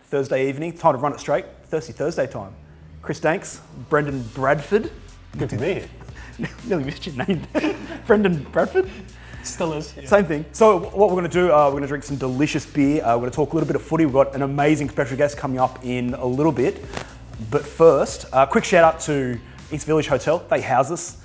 Thursday evening, time to run it straight. Thirsty Thursday time. Chris Danks, Brendan Bradford. Good to be here. Nearly missed your name there. Brendan Bradford? Still is. Yeah. Same thing. So what we're going to do, we're going to drink some delicious beer. We're going to talk a little bit of footy. We've got an amazing special guest coming up in a little bit. But first, quick shout out to East Village Hotel. They house us.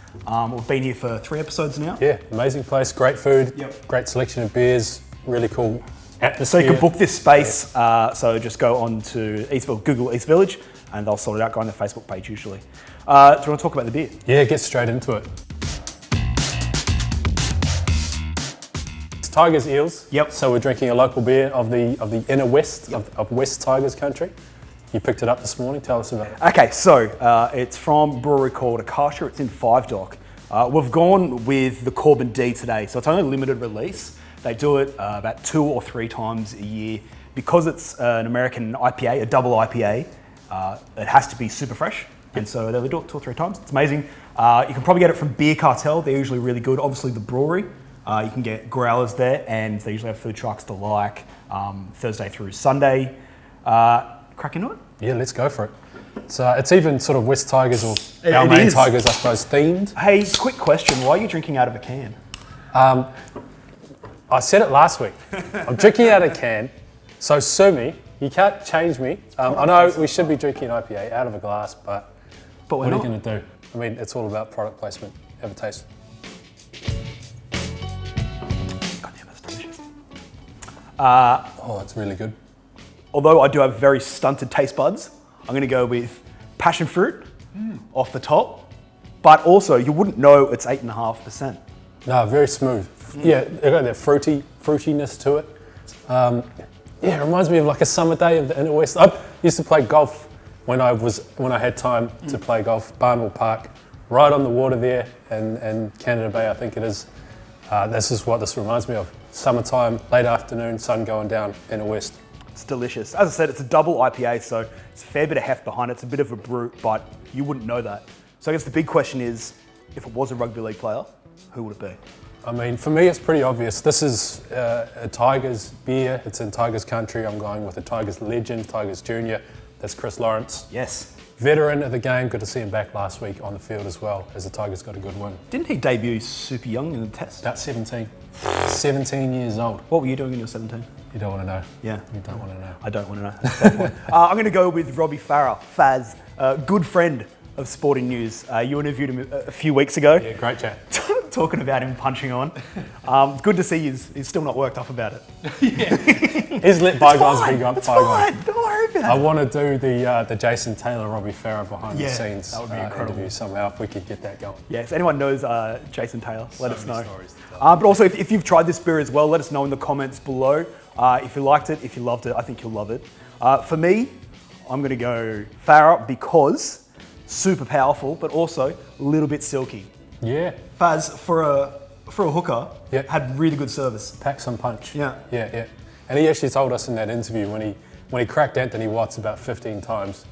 We've been here for 3 episodes now. Yeah, amazing place, great food, great selection of beers, really cool atmosphere. So you can book this space. So just go on to Google East Village, and they'll sort it out. Go on their Facebook page usually. Do you want to talk about the beer? Yeah, get straight into it. It's Tigers Eels. Yep. So we're drinking a local beer of the inner west of West Tigers country. You picked it up this morning. Tell us about it. Okay, so it's from a brewery called Akasha. It's in 5 Dock. We've gone with the Korben D today, so it's only a limited release. They do it about 2 or 3 times a year. Because it's an American IPA, a double IPA, it has to be super fresh. And so they do it 2 or 3 times. It's amazing. You can probably get it from Beer Cartel. They're usually really good. Obviously, the brewery. You can get growlers there, and they usually have food trucks to like Thursday through Sunday. Crack into it? Yeah, let's go for it. It's even sort of West Tigers or Balmain Tigers, I suppose, themed. Hey, quick question. Why are you drinking out of a can? I said it last week. I'm drinking out of a can, so sue me. You can't change me. I know we should be drinking IPA out of a glass, but what are you going to do? I mean, it's all about product placement. Have a taste. Goddamn, that's delicious. It's really good. Although I do have very stunted taste buds, I'm going to go with passion fruit off the top, but also you wouldn't know it's 8.5%. No, very smooth. Yeah, they got that fruitiness to it. It reminds me of like a summer day of the inner west. I used to play golf when I had time to play golf. Barnwell Park, right on the water there, and Canada Bay, I think it is. This is what this reminds me of. Summertime, late afternoon, sun going down, inner west. It's delicious. As I said, it's a double IPA, so it's a fair bit of heft behind it. It's a bit of a brute, but you wouldn't know that. So I guess the big question is, if it was a rugby league player, who would it be? I mean, for me, it's pretty obvious. This is a Tigers beer. It's in Tigers country. I'm going with a Tigers legend, Tigers junior. That's Chris Lawrence. Yes. Veteran of the game. Good to see him back last week on the field as well, as the Tigers got a good win. Didn't he debut super young in the test? About 17. 17 years old. What were you doing when you were 17? You don't want to know. Yeah. You don't want to know. I don't want to know. That's a fair point. I'm going to go with Robbie Farah, Faz, good friend of Sporting News. You interviewed him a few weeks ago. Yeah, great chat. Talking about him punching on. Good to see he's still not worked up about it. Yeah. He's let bygones be bygones. It's fine. Don't worry about it. I want to do the Jason Taylor, Robbie Farah behind the scenes that would be incredible. interview somehow if we could get that going. Yeah, if anyone knows Jason Taylor, let us know. But also, if you've tried this beer as well, let us know in the comments below. If you liked it, if you loved it, I think you'll love it. For me, I'm going to go Farah because super powerful, but also a little bit silky. Yeah. Faz, for a hooker, had really good service. Pack some punch. Yeah. Yeah. And he actually told us in that interview when he cracked Anthony Watts about 15 times.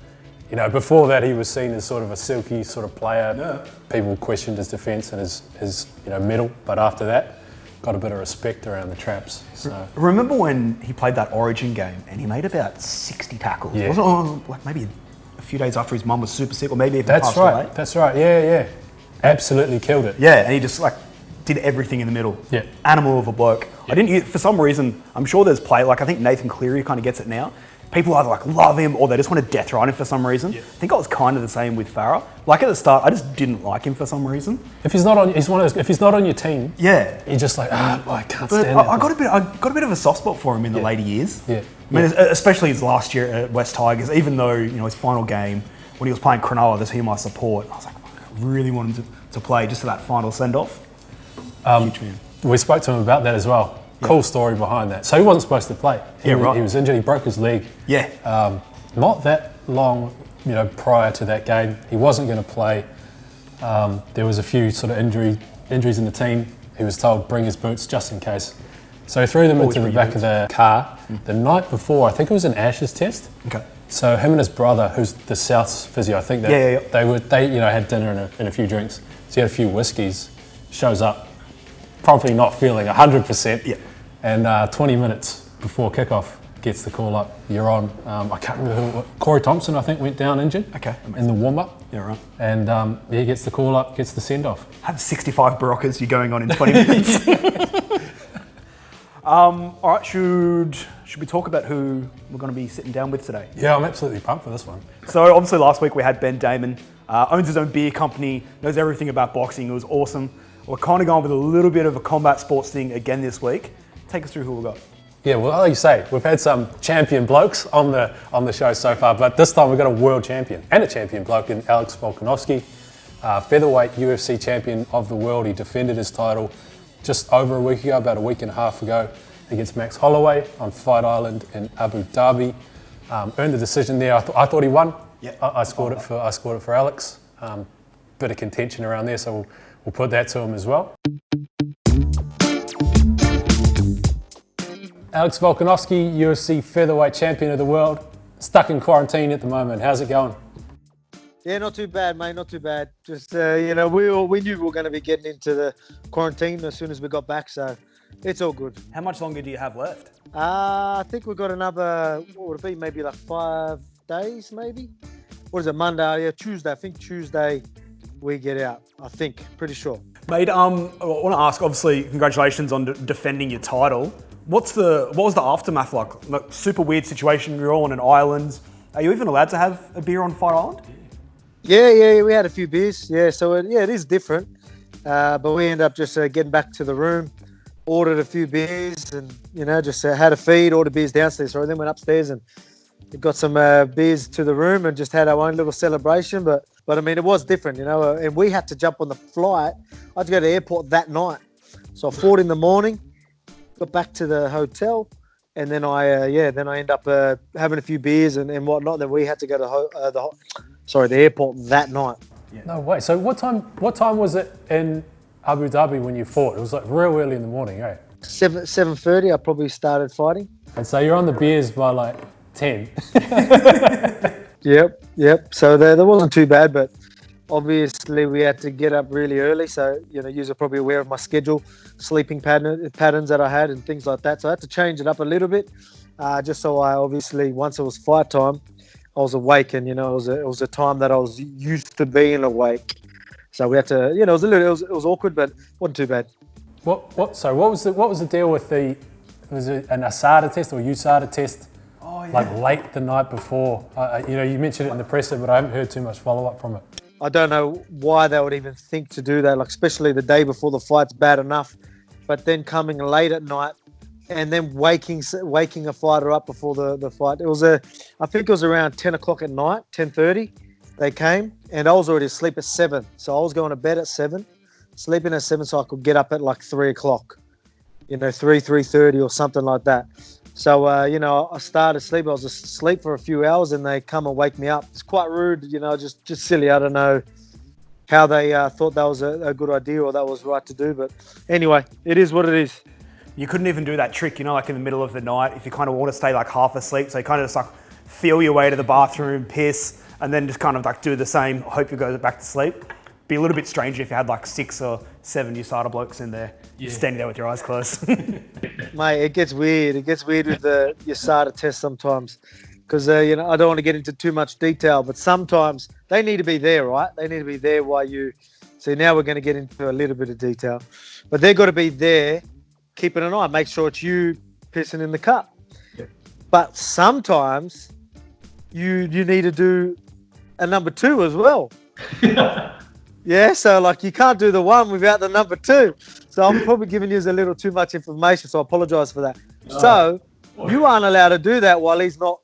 You know, before that he was seen as sort of a silky sort of player. Yeah. People questioned his defence and his mettle, but after that, got a bit of respect around the traps. So. Remember when he played that Origin game and he made about 60 tackles? Yeah. Wasn't it like maybe a few days after his mum was super sick, or maybe even passed away? That's right. Yeah. Absolutely killed it. Yeah, and he just did everything in the middle. Yeah. Animal of a bloke. Yeah. For some reason, I'm sure there's I think Nathan Cleary kind of gets it now. People either love him or they just want to death ride him for some reason. Yeah. I think I was kind of the same with Farah. At the start, I just didn't like him for some reason. If he's not on your team, yeah, you're just like, I can't but stand it. I got a bit of a soft spot for him in the later years. Yeah. I mean, especially his last year at West Tigers, even though his final game when he was playing Cronulla, the team I support, I was like, I really want him to play just for that final send-off. Huge man. We spoke to him about that as well. Cool story behind that. So he wasn't supposed to play. He was injured. He broke his leg. Yeah. Not that long, prior to that game, he wasn't going to play. There was a few sort of injuries in the team. He was told bring his boots just in case. So he threw them into the back of the car. The night before, I think it was an Ashes test. Okay. So him and his brother, who's the South's physio, I think that they had dinner and a few drinks. So he had a few whiskeys. Shows up, probably not feeling 100%. Yeah. And 20 minutes before kickoff, gets the call up, you're on. I can't remember who, Corey Thompson, I think, went down injured in the warm-up. Yeah, right. And he gets the call up, gets the send-off. Have 65 Baroccas, you're going on in 20 minutes. All right, should we talk about who we're going to be sitting down with today? Yeah, I'm absolutely pumped for this one. So obviously last week we had Ben Damon, owns his own beer company, knows everything about boxing. It was awesome. We're kind of going with a little bit of a combat sports thing again this week. Take us through who we got. Yeah, well, like you say, we've had some champion blokes on the show so far, but this time we've got a world champion and a champion bloke in Alex Volkanovski, featherweight UFC champion of the world. He defended his title just over a week ago, about a week and a half ago, against Max Holloway on Fight Island in Abu Dhabi. Earned the decision there. I thought he won. Yeah, I scored it for Alex. Bit of contention around there, so we'll put that to him as well. Alex Volkanovski, UFC featherweight champion of the world, stuck in quarantine at the moment. How's it going? Yeah, not too bad, mate. Not too bad. Just we knew we were going to be getting into the quarantine as soon as we got back, so it's all good. How much longer do you have left? I think we've got another. What would it be? Maybe like 5 days, maybe. What is it? Monday? Yeah, Tuesday. I think Tuesday we get out. I think, pretty sure. Mate, I want to ask. Obviously, congratulations on defending your title. What was the aftermath like? Super weird situation. You're all on an island. Are you even allowed to have a beer on Fight Island? Yeah, we had a few beers. Yeah, so it is different. But we ended up just getting back to the room, ordered a few beers, and just had a feed, ordered beers downstairs. So then went upstairs and got some beers to the room and just had our own little celebration. But I mean, it was different, and we had to jump on the flight. I had to go to the airport that night. So I fought in the morning, got back to the hotel, and then I end up having a few beers and whatnot. Then we had to go to the airport that night. Yeah. No way. So what time was it in Abu Dhabi when you fought? It was like real early in the morning, eh? 7:30. I probably started fighting. And so you're on the beers by like 10. Yep. So that wasn't too bad, but obviously we had to get up really early. So you're probably aware of my schedule, sleeping patterns that I had and things like that. So I had to change it up a little bit, just so I obviously, once it was fight time, I was awake, and it was a time that I was used to being awake. So we had to, it was awkward, but wasn't too bad. What was the deal with was it an ASADA test or USADA test? Oh, yeah. Like late the night before? You mentioned it in the presser, but I haven't heard too much follow up from it. I don't know why they would even think to do that, like especially the day before the fight's bad enough, but then coming late at night and then waking a fighter up before the fight. I think it was around 10 o'clock at night, 10:30. They came, and I was already asleep at 7, so I was going to bed at 7, sleeping at 7, so I could get up at like 3 o'clock, 3:30 or something like that. So, I started sleep. I was asleep for a few hours and they come and wake me up. It's quite rude, just silly. I don't know how they thought that was a good idea or that was right to do. But anyway, it is what it is. You couldn't even do that trick, like in the middle of the night, if you kind of want to stay like half asleep. So you kind of just like feel your way to the bathroom, piss, and then just kind of like do the same, hope you go back to sleep. Be a little bit strange if you had like 6 or 7 USADA blokes in there, just standing there with your eyes closed. Mate, it gets weird. It gets weird with the USADA test sometimes, because I don't want to get into too much detail, but sometimes they need to be there, right? They need to be there while you. See, now we're going to get into a little bit of detail, but they've got to be there, keeping an eye, make sure it's you pissing in the cup. Yeah. But sometimes you need to do a number 2 as well. Yeah, so like you can't do the 1 without the number 2. So I'm probably giving you a little too much information, so I apologise for that. So you aren't allowed to do that while he's not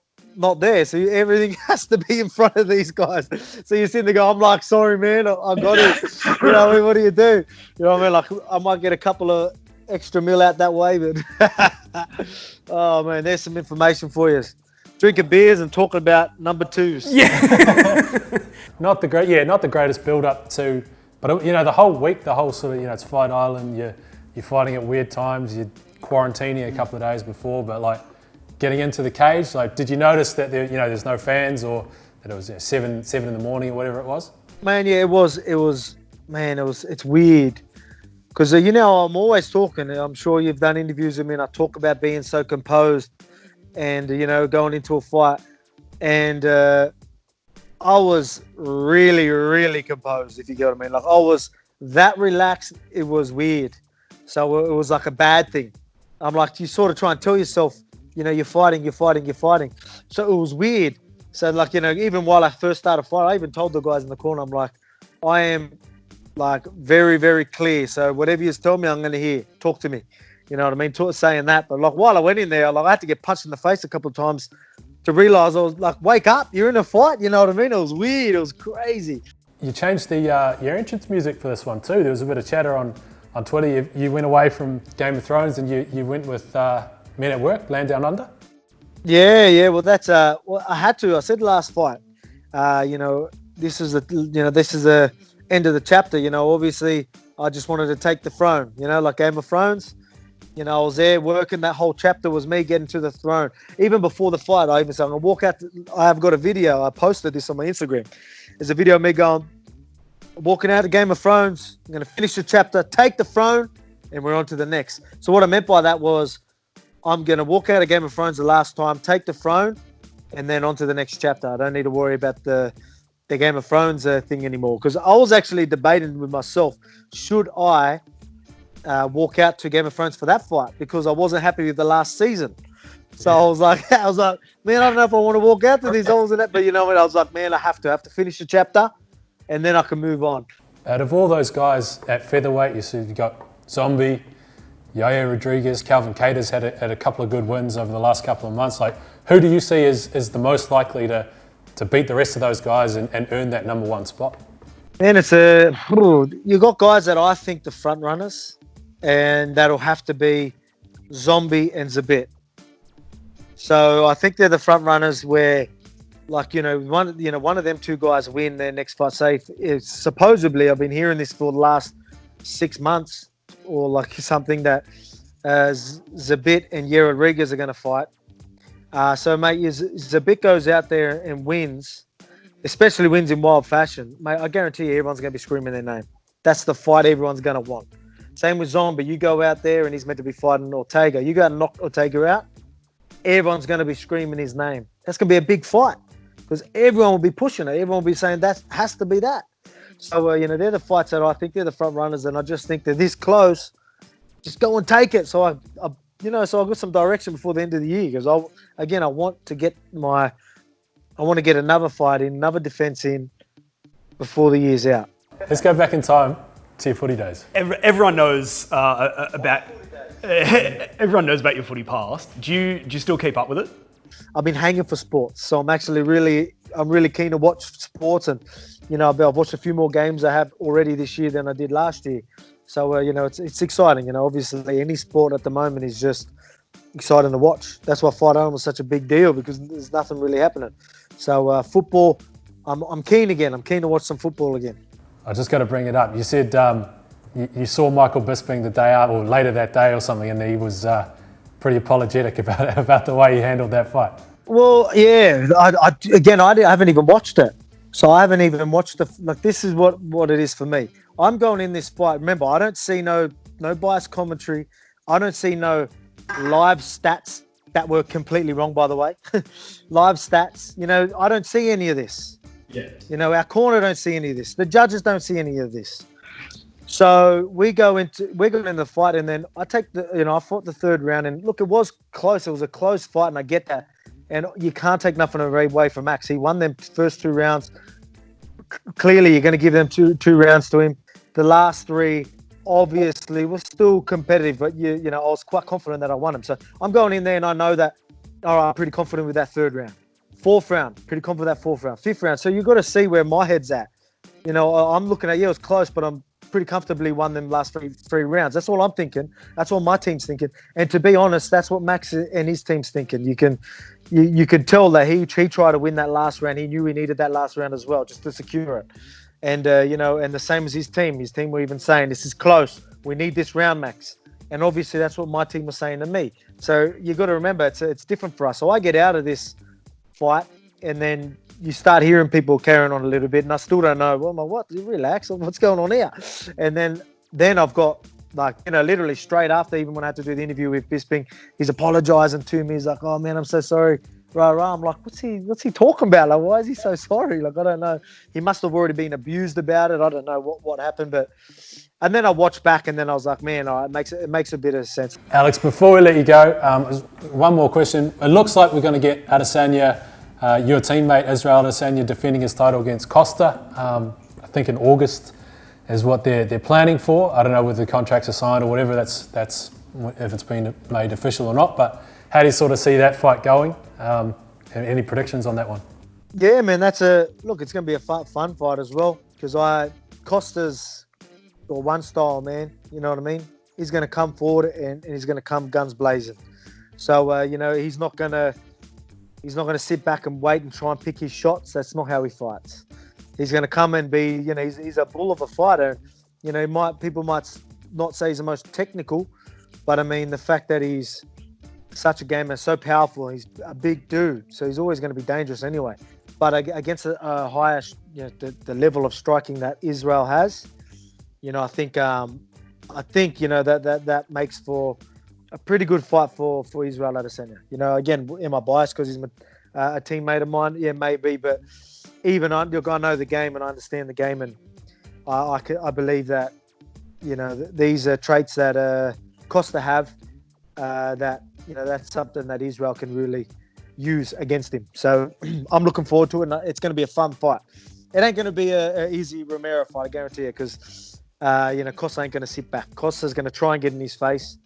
there. So everything has to be in front of these guys. So you're sitting there going, I'm like, sorry, man, I got it. What do you do? You know what I mean? Like I might get a couple of extra mil out that way, but oh man, there's some information for you. Drinking beers and talking about number 2s. Yeah. Not the greatest build up to, but the whole week, the whole sort of, it's Fight Island, you're fighting at weird times, you're quarantining a couple of days before, but like getting into the cage, like did you notice that there's no fans, or that it was 7 in the morning or whatever it was? Man, yeah, it's weird. Because, I'm always talking. I'm sure you've done interviews with me and I talk about being so composed. and going into a fight, and I was really, really composed, if you get what I mean. Like, I was that relaxed, it was weird. So it was like a bad thing. I'm like, you sort of try and tell yourself, you're fighting. So it was weird. So like, even while I first started fighting, I even told the guys in the corner, I'm like, I am like very, very clear. So whatever you tell me, I'm going to hear. Talk to me. You know what I mean? Saying that. But like, while I went in there, like, I had to get punched in the face a couple of times to realize I was like, wake up, you're in a fight. You know what I mean? It was weird. It was crazy. You changed your entrance music for this one too. There was a bit of chatter on Twitter. You went away from Game of Thrones and you went with Men at Work, Land Down Under. Yeah. Well, that's well, I had to. I said last fight. This is the end of the chapter. Obviously, I just wanted to take the throne. Like Game of Thrones. I was there working. That whole chapter was me getting to the throne. Even before the fight, I even said, I'm going to walk out. I've got a video. I posted this on my Instagram. There's a video of me walking out of Game of Thrones. I'm going to finish the chapter, take the throne, and we're on to the next. So what I meant by that was I'm going to walk out of Game of Thrones the last time, take the throne, and then on to the next chapter. I don't need to worry about the Game of Thrones thing anymore. Because I was actually debating with myself, should I walk out to Game of Thrones for that fight, because I wasn't happy with the last season. So I was like, man, I don't know if I want to walk out to these holes in that, but you know what? I was like, man, I have to finish the chapter, and then I can move on. Out of all those guys at featherweight, you got Zombie, Yair Rodriguez, Calvin Kattar's had a couple of good wins over the last couple of months. Like, who do you see as the most likely to beat the rest of those guys and earn that number one spot? Man, you got guys that I think the front runners, and that'll have to be Zombie and Zabit. So I think they're the front runners where, like, one of them two guys win their next fight. Say, supposedly, I've been hearing this for the last 6 months, or like something, that Zabit and Yair Rodriguez are going to fight. So, mate, Zabit goes out there and wins, especially wins in wild fashion, mate, I guarantee you everyone's going to be screaming their name. That's the fight everyone's going to want. Same with Zombie. You go out there and he's meant to be fighting Ortega. You go and knock Ortega out, everyone's going to be screaming his name. That's going to be a big fight because everyone will be pushing it. Everyone will be saying that has to be that. So, they're the fights that I think they're the front runners, and I just think they're this close. Just go and take it. So, I got some direction before the end of the year, because I want to get another fight in, another defense in before the year's out. Let's go back in time to your footy days. Everyone knows about your footy past. Do you still keep up with it? I've been hanging for sports, so I'm really keen to watch sports, and I've watched a few more games I have already this year than I did last year. So it's exciting. Obviously any sport at the moment is just exciting to watch. That's why Fight On was such a big deal, because there's nothing really happening. So football, I'm keen again. I'm keen to watch some football again. I just got to bring it up. You said you saw Michael Bisping the day out, or later that day or something, and he was pretty apologetic about the way he handled that fight. Well, yeah. I haven't even watched it, so I haven't even watched this is what it is for me. I'm going in this fight. Remember, I don't see no biased commentary. I don't see no live stats that were completely wrong, by the way. Live stats. I don't see any of this. Yeah. Our corner don't see any of this. The judges don't see any of this. So we're going in the fight, and then I fought the third round, and look, it was close. It was a close fight, and I get that. And you can't take nothing away from Max. He won them first 2 rounds. Clearly, you're going to give them two rounds to him. The last 3, obviously, was still competitive, but I was quite confident that I won him. So I'm going in there, and I know that. All right, I'm pretty confident with that 3rd round. 4th round, pretty confident with that 4th round. 5th round. So you've got to see where my head's at. I'm looking at, it was close, but I'm pretty comfortably won them last three rounds. That's all I'm thinking. That's what my team's thinking. And to be honest, that's what Max and his team's thinking. You can tell that he tried to win that last round. He knew he needed that last round as well, just to secure it. And and the same as his team. His team were even saying, this is close. We need this round, Max. And obviously that's what my team was saying to me. So you got to remember, it's different for us. So I get out of this fight, and then you start hearing people carrying on a little bit, and I still don't know. Well, what? Relax. What's going on here? And then I've got Like, literally straight after, even when I had to do the interview with Bisping, he's apologising to me. He's like, "Oh man, I'm so sorry." Rah. I'm like, what's he talking about? Like, why is he so sorry? Like, I don't know. He must have already been abused about it. I don't know what happened, and then I watched back, and then I was like, man, it makes a bit of sense. Alex, before we let you go, one more question. It looks like we're going to get Adesanya, your teammate Israel Adesanya, defending his title against Costa. I think in August is what they're planning for. I don't know whether the contracts are signed or whatever. That's if it's been made official or not. But how do you sort of see that fight going? Any predictions on that one? Yeah, man, it's going to be a fun fight as well, because Costa's one style, man. You know what I mean? He's going to come forward and he's going to come guns blazing. So he's not going to sit back and wait and try and pick his shots. That's not how he fights. He's going to come and be, he's a bull of a fighter. People might not say he's the most technical, but I mean the fact that he's such a gamer, so powerful. He's a big dude, so he's always going to be dangerous anyway. But against a higher, the level of striking that Israel has, I think that makes for a pretty good fight for Israel Adesanya. Again, am I biased because he's a teammate of mine? Yeah, maybe. But even I know the game and I understand the game, and I believe that these are traits that Costa have that's something that Israel can really use against him. So I'm looking forward to it, and it's going to be a fun fight. It ain't going to be an easy Romero fight, I guarantee you, because Costa ain't going to sit back. Costa's going to try and get in his face.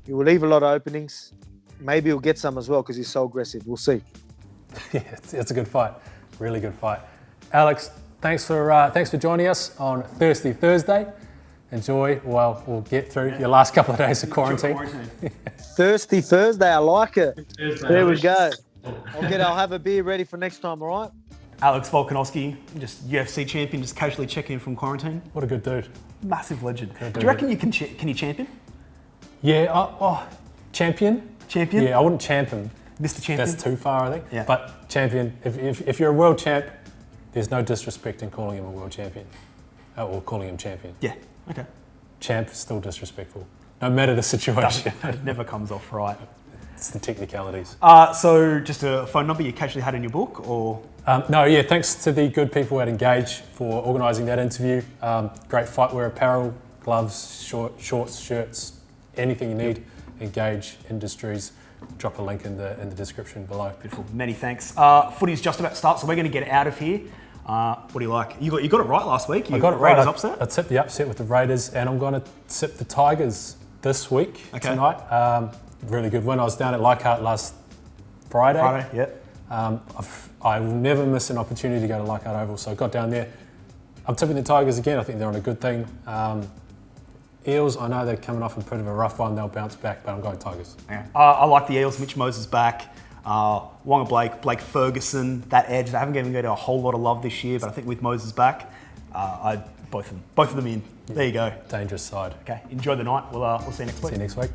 He will leave a lot of openings. Maybe he'll get some as well because he's so aggressive. We'll see. Yeah, it's a good fight. Really good fight. Alex, thanks for joining us on Thirsty Thursday. Enjoy while we'll get through your last couple of days of quarantine. Thirsty Thursday, I like it. There we go. I'll have a beer ready for next time, all right? Alex Volkanovski, just UFC champion, just casually checking in from quarantine. What a good dude. Massive legend. Do you reckon can you champion? Yeah, champion? Champion? Yeah, I wouldn't champ him. Mr. Champion? That's too far, I think. Yeah. But champion, if you're a world champ, there's no disrespect in calling him a world champion. Or calling him champion. Yeah, okay. Champ is still disrespectful, no matter the situation. It never comes off right. It's the technicalities. So just a phone number you casually had in your book, or? No, yeah, thanks to the good people at Engage for organising that interview. Great fightwear apparel, gloves, shorts, shirts, anything you need. Engage Industries. Drop a link in the description below. Beautiful. Many thanks. Footy's just about to start, so we're going to get out of here. What do you like? You got it right last week. I got it right. Raiders upset? I tipped the upset with the Raiders, and I'm going to tip the Tigers this week, tonight. Really good win. I was down at Leichhardt last Friday. Yeah. I will never miss an opportunity to go to Leichhardt Oval, so I got down there. I'm tipping the Tigers again. I think they're on a good thing. Eels, I know they're coming off a bit of a rough one. They'll bounce back, but I'm going Tigers. Yeah. I like the Eels. Mitch Moses back. Wonga Blake Ferguson, that edge. They haven't given a whole lot of love this year, but I think with Moses back, both of them in. There you go. Dangerous side. Okay, enjoy the night. We'll see you next week. See you next week.